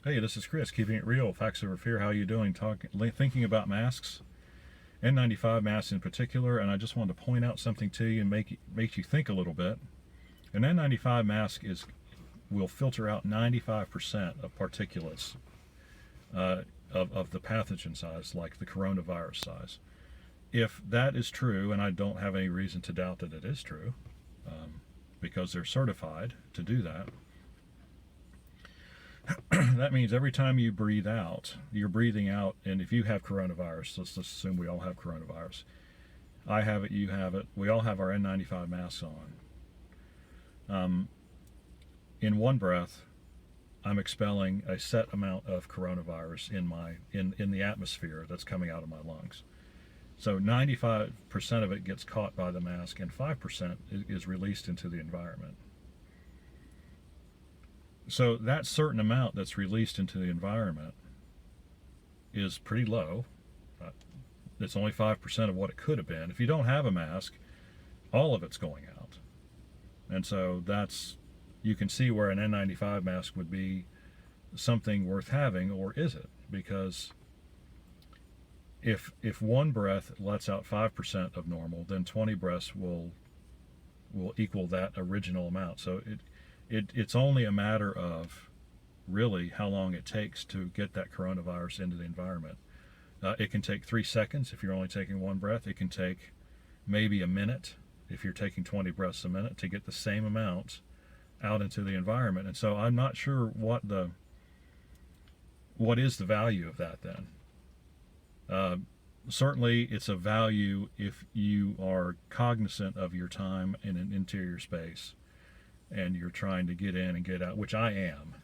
Hey, this is Chris, keeping it real, facts over fear. How you doing? Thinking about masks, N95 masks in particular, and I just wanted to point out something to you and make you think a little bit. An N95 mask will filter out 95% of particulates of the pathogen size, like the coronavirus size. If that is true, and I don't have any reason to doubt that it is true, because they're certified to do that, that means every time you breathe out, you're breathing out, and if you have coronavirus, let's assume we all have coronavirus. I have it, you have it, we all have our N95 masks on. In one breath, I'm expelling a set amount of coronavirus in the atmosphere that's coming out of my lungs. So 95% of it gets caught by the mask, and 5% is released into the environment. So that certain amount that's released into the environment is pretty low. It's only 5% of what it could have been. If you don't have a mask, all of it's going out. And so you can see where an N95 mask would be something worth having, or is it? Because if one breath lets out 5% of normal, then 20 breaths will equal that original amount. So it's only a matter of really how long it takes to get that coronavirus into the environment. It can take 3 seconds if you're only taking one breath. It can take maybe a minute if you're taking 20 breaths a minute to get the same amount out into the environment. And so I'm not sure what is the value of that then. Certainly it's a value if you are cognizant of your time in an interior space and you're trying to get in and get out, which I am.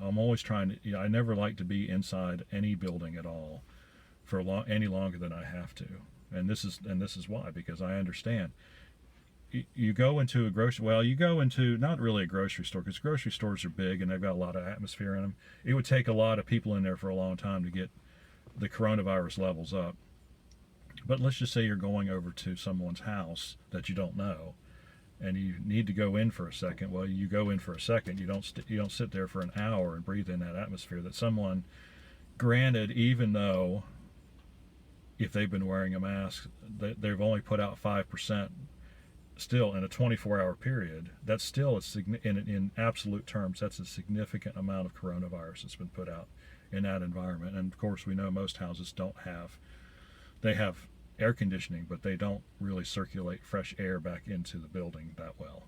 I'm always trying to, I never like to be inside any building at all for any longer than I have to. And this is why, because I understand. You go into you go into not really a grocery store, because grocery stores are big and they've got a lot of atmosphere in them. It would take a lot of people in there for a long time to get the coronavirus levels up. But let's just say you're going over to someone's house that you don't know, and you need to go in for a second. Well, you go in for a second. You don't sit there for an hour and breathe in that atmosphere that someone, granted, even though if they've been wearing a mask, they've only put out 5%. Still, in a 24-hour period, that's still in absolute terms, that's a significant amount of coronavirus that's been put out in that environment. And of course, we know most houses they have air conditioning, but they don't really circulate fresh air back into the building that well.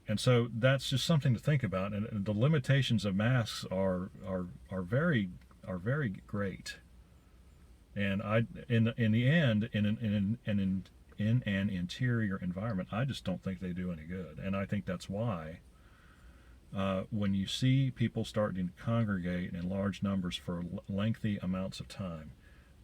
And so that's just something to think about. And the limitations of masks are very great. And in the end, in an interior environment, I just don't think they do any good. And I think that's why when you see people starting to congregate in large numbers for lengthy amounts of time,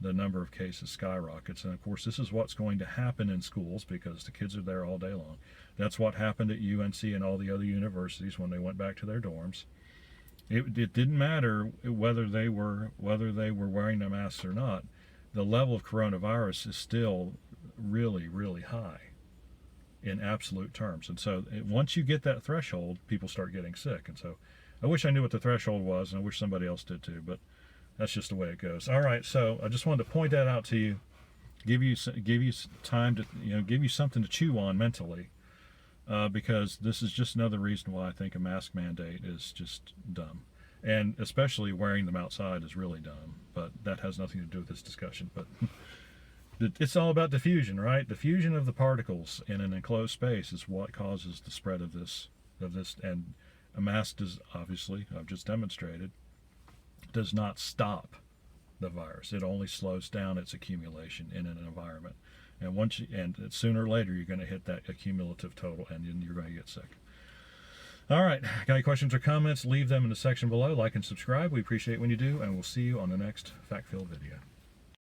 the number of cases skyrockets. And of course, this is what's going to happen in schools because the kids are there all day long. That's what happened at UNC and all the other universities when they went back to their dorms. It didn't matter whether they were wearing their masks or not. The level of coronavirus is still really, really high in absolute terms. And so once you get that threshold, people start getting sick. And so I wish I knew what the threshold was, and I wish somebody else did too, but that's just the way it goes. All right, so I just wanted to point that out to you, give you time to, give you something to chew on mentally, because this is just another reason why I think a mask mandate is just dumb. And especially wearing them outside is really dumb, but that has nothing to do with this discussion. But it's all about diffusion, right? Diffusion of the particles in an enclosed space is what causes the spread of this, and a mask does, obviously, I've just demonstrated, does not stop the virus. It only slows down its accumulation in an environment. And sooner or later, you're going to hit that accumulative total, and then you're going to get sick. All right, got any questions or comments? Leave them in the section below. Like and subscribe. We appreciate when you do, and we'll see you on the next fact-filled video.